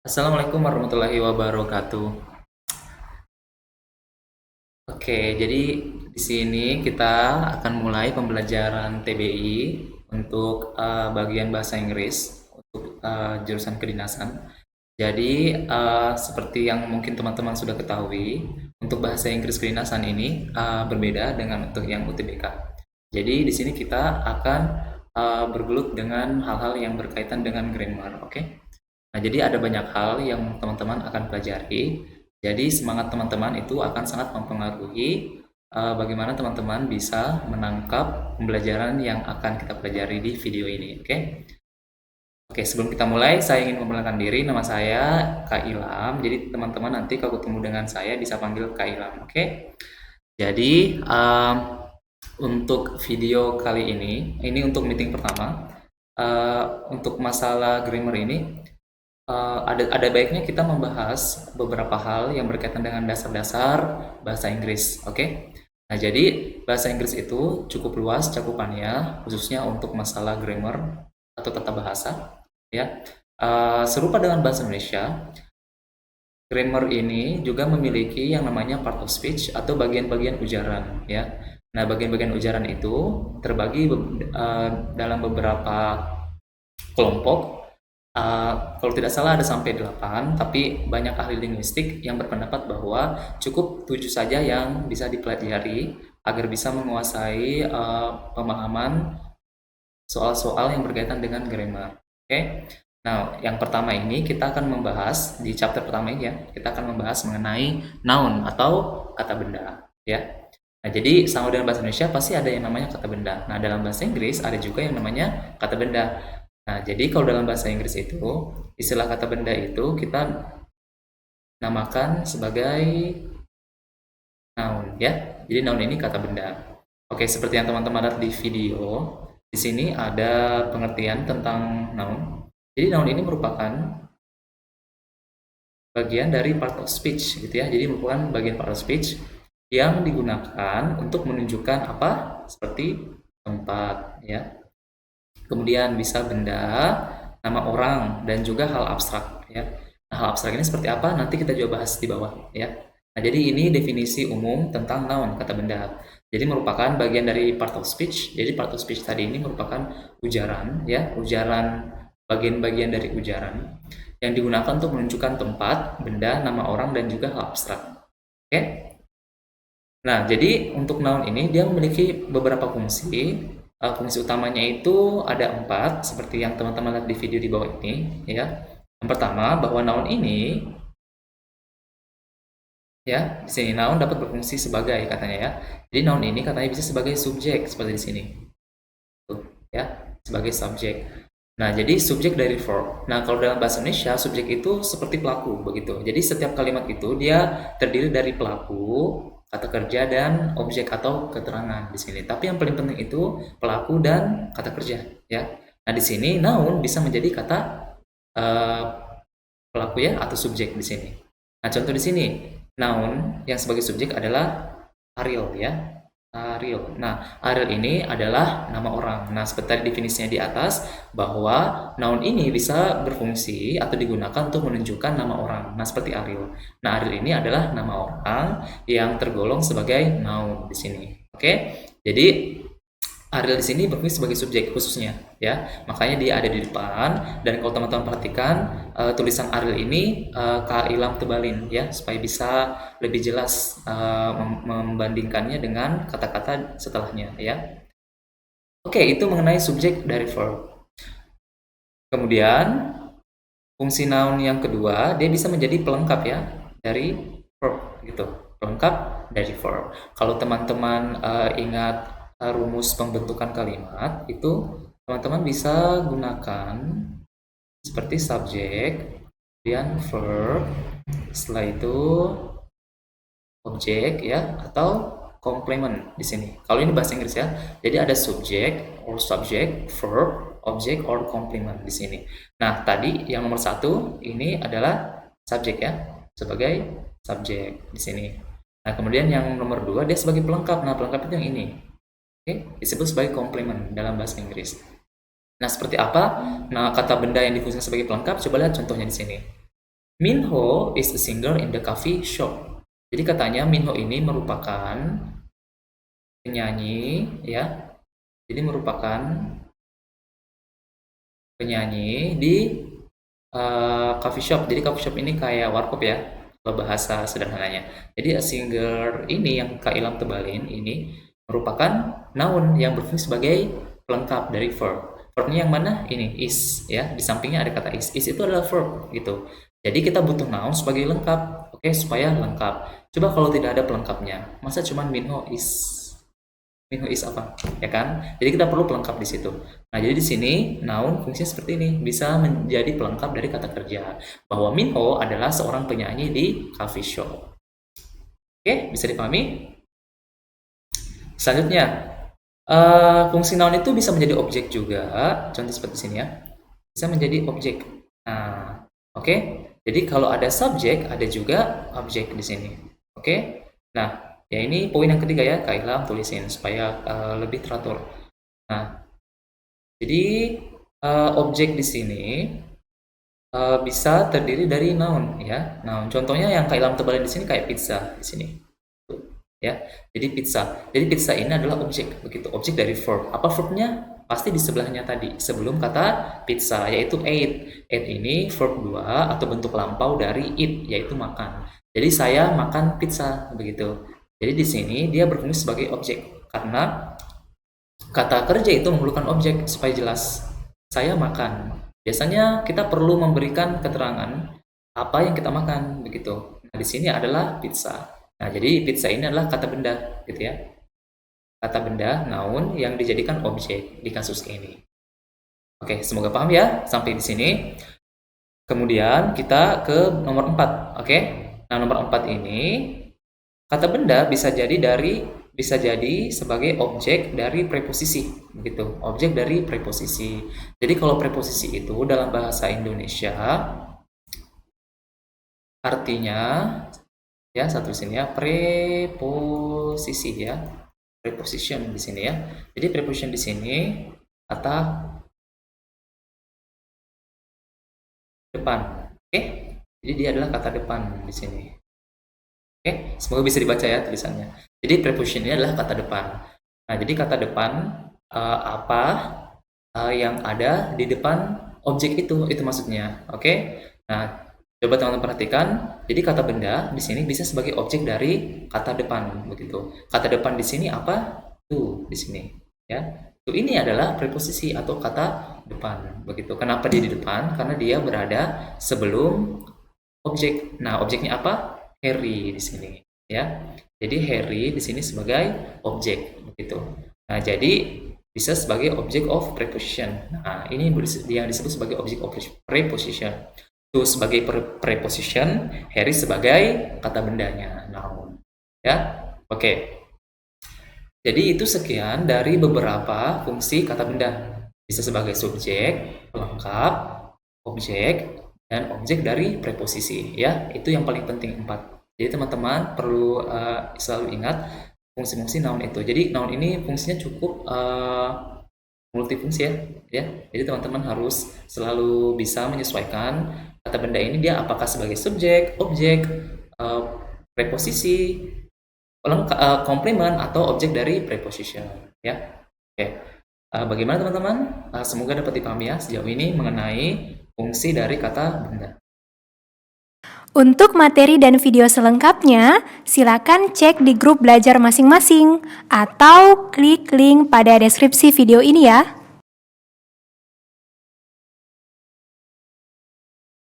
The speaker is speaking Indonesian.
Assalamualaikum warahmatullahi wabarakatuh. Oke, jadi di sini kita akan mulai pembelajaran TBI untuk bagian bahasa Inggris untuk jurusan kedinasan. Jadi seperti yang mungkin teman-teman sudah ketahui, untuk bahasa Inggris kedinasan ini berbeda dengan untuk yang UTBK. Jadi di sini kita akan bergelut dengan hal-hal yang berkaitan dengan grammar, oke? Nah, jadi ada banyak hal yang teman-teman akan pelajari. Jadi semangat teman-teman itu akan sangat mempengaruhi bagaimana teman-teman bisa menangkap pembelajaran yang akan kita pelajari di video ini, oke? Oke, sebelum kita mulai, saya ingin memperkenalkan diri. Nama saya Kak Ilham. Jadi teman-teman nanti kalau ketemu dengan saya bisa panggil Kak Ilham, oke? Jadi untuk video kali ini untuk meeting pertama. Untuk masalah grammar ini ada baiknya kita membahas beberapa hal yang berkaitan dengan dasar-dasar bahasa Inggris, oke? Nah, jadi bahasa Inggris itu cukup luas cakupannya, khususnya untuk masalah grammar atau tata bahasa, ya. Serupa dengan bahasa Indonesia, grammar ini juga memiliki yang namanya part of speech atau bagian-bagian ujaran, ya. Nah, bagian-bagian ujaran itu terbagi dalam beberapa kelompok. Kalau tidak salah ada sampai 8, tapi banyak ahli linguistik yang berpendapat bahwa cukup 7 saja yang bisa dipelajari agar bisa menguasai pemahaman soal-soal yang berkaitan dengan grammar. Oke. Nah, yang pertama ini kita akan membahas di chapter pertama ini ya, kita akan membahas mengenai noun atau kata benda, ya. Nah, jadi sama dengan bahasa Indonesia pasti ada yang namanya kata benda. Nah, dalam bahasa Inggris ada juga yang namanya kata benda. Nah, jadi kalau dalam bahasa Inggris itu, istilah kata benda itu kita namakan sebagai noun, ya. Jadi noun ini kata benda. Oke, seperti yang teman-teman lihat di video, di sini ada pengertian tentang noun. Jadi noun ini merupakan bagian dari part of speech, gitu ya. Jadi merupakan bagian part of speech yang digunakan untuk menunjukkan apa? Seperti tempat, ya. Kemudian bisa benda, nama orang, dan juga hal abstrak, ya. Nah, hal abstrak ini seperti apa? Nanti kita coba bahas di bawah, ya. Nah, jadi ini definisi umum tentang noun, kata benda. Jadi merupakan bagian dari part of speech. Jadi part of speech tadi ini merupakan ujaran, ya, ujaran, bagian-bagian dari ujaran yang digunakan untuk menunjukkan tempat, benda, nama orang, dan juga hal abstrak. Oke? Nah, jadi untuk noun ini dia memiliki beberapa fungsi. Fungsi utamanya itu ada 4, seperti yang teman-teman lihat di video di bawah ini, ya. Yang pertama, bahwa noun ini, ya, di sini noun dapat berfungsi sebagai katanya ya. Jadi noun ini katanya bisa sebagai subjek seperti di sini. Tuh, ya, sebagai subjek. Nah, jadi subjek dari verb. Nah, kalau dalam bahasa Indonesia, subjek itu seperti pelaku, begitu. Jadi setiap kalimat itu dia terdiri dari pelaku, kata kerja, dan objek atau keterangan di sini. Tapi yang paling penting itu pelaku dan kata kerja, ya. Nah, di sini noun bisa menjadi kata eh, pelaku ya atau subjek di sini. Nah, contoh di sini, noun yang sebagai subjek adalah Ariel ya. Ariel. Nah, Ariel ini adalah nama orang. Nah, seperti definisinya di atas, bahwa noun ini bisa berfungsi atau digunakan untuk menunjukkan nama orang. Nah, seperti Ariel. Nah, Ariel ini adalah nama orang yang tergolong sebagai noun di sini. Oke? Jadi, Ariel di sini berfungsi sebagai subjek khususnya, ya. Makanya dia ada di depan. Dan kalau teman-teman perhatikan tulisan Ariel ini Kak Ilham tebalin, ya, supaya bisa lebih jelas membandingkannya dengan kata-kata setelahnya, ya. Oke, itu mengenai subjek dari verb. Kemudian fungsi noun yang kedua, dia bisa menjadi pelengkap ya dari verb gitu. Pelengkap dari verb. Kalau teman-teman ingat rumus pembentukan kalimat itu teman-teman bisa gunakan seperti subjek, kemudian verb, setelah itu objek ya atau complement di sini. Kalau ini bahasa Inggris ya. Jadi ada subjek or subject, verb, object or complement di sini. Nah, tadi yang nomor 1 ini adalah subjek ya, sebagai subjek di sini. Nah, kemudian yang nomor 2 dia sebagai pelengkap. Nah, pelengkap itu yang ini. Oke, disebut sebagai complement dalam bahasa Inggris. Nah, seperti apa? Nah, kata benda yang difungsikan sebagai pelengkap, coba lihat contohnya di sini. Minho is a singer in the coffee shop. Jadi katanya Minho ini merupakan penyanyi, ya. Jadi merupakan penyanyi di coffee shop. Jadi coffee shop ini kayak warkop ya, kalau bahasa sederhananya. Jadi a singer ini yang Kak Ilham tebalin ini merupakan noun yang berfungsi sebagai pelengkap dari verb. Verbnya yang mana? Ini is ya. Di sampingnya ada kata is. Is itu adalah verb gitu. Jadi kita butuh noun sebagai lengkap, oke, supaya lengkap. Coba kalau tidak ada pelengkapnya, masa cuman Minho is apa? Ya kan? Jadi kita perlu pelengkap di situ. Nah, jadi di sini noun fungsinya seperti ini, bisa menjadi pelengkap dari kata kerja. Bahwa Minho adalah seorang penyanyi di coffee shop. Oke, bisa dipahami? Selanjutnya, fungsi noun itu bisa menjadi objek juga. Contoh seperti sini ya. Bisa menjadi objek. Nah, oke. Jadi kalau ada subjek, ada juga objek di sini. Oke. Nah, ya ini poin yang ketiga ya, Kak Ilham tulisin supaya lebih teratur. Nah, jadi objek di sini bisa terdiri dari noun ya. Noun. Contohnya yang Kak Ilham tebalin di sini kayak pizza di sini. Tuh, ya. Jadi pizza. Jadi pizza ini adalah objek begitu. Objek dari verb. Apa verbnya? Pasti di sebelahnya tadi sebelum kata pizza yaitu ate. Ate ini verb 2 atau bentuk lampau dari eat yaitu makan. Jadi saya makan pizza begitu. Jadi di sini dia berfungsi sebagai objek karena kata kerja itu memerlukan objek supaya jelas. Saya makan. Biasanya kita perlu memberikan keterangan apa yang kita makan begitu. Nah, di sini adalah pizza. Nah, jadi pizza ini adalah kata benda gitu ya. Kata benda noun yang dijadikan objek di kasus ini. Oke, semoga paham ya sampai di sini. Kemudian kita ke nomor 4, oke? Nah, nomor 4 ini kata benda bisa jadi sebagai objek dari preposisi, begitu. Objek dari preposisi. Jadi kalau preposisi itu dalam bahasa Indonesia artinya ya satu sini ya preposisi ya. Preposition di sini ya. Jadi preposition di sini kata depan. Oke? Jadi dia adalah kata depan di sini. Oke, semoga bisa dibaca ya tulisannya. Jadi preposition ini adalah kata depan. Nah, jadi kata depan apa yang ada di depan objek itu maksudnya. Oke? Nah, coba teman-teman perhatikan. Jadi kata benda di sini bisa sebagai objek dari kata depan begitu. Kata depan di sini apa? Tuh di sini, ya. Tuh ini adalah preposisi atau kata depan begitu. Kenapa dia di depan? Karena dia berada sebelum objek. Nah, objeknya apa? Harry di sini, ya. Jadi Harry di sini sebagai objek begitu. Nah, jadi bisa sebagai object of preposition. Nah, ini yang disebut sebagai object of preposition. Itu sebagai preposition, Harry sebagai kata bendanya, noun. Ya, oke. Jadi itu sekian dari beberapa fungsi kata benda. Bisa sebagai subjek, pelengkap, objek, dan objek dari preposisi. Ya, itu yang paling penting 4. Jadi teman-teman perlu selalu ingat fungsi-fungsi noun itu. Jadi noun ini fungsinya cukup multifungsi ya. Jadi teman-teman harus selalu bisa menyesuaikan kata benda ini dia apakah sebagai subjek, objek, preposisi, komplement atau objek dari preposition ya. Oke. Bagaimana teman-teman? Semoga dapat dipahami ya sejauh ini mengenai fungsi dari kata benda. Untuk materi dan video selengkapnya, silakan cek di grup belajar masing-masing atau klik link pada deskripsi video ini ya.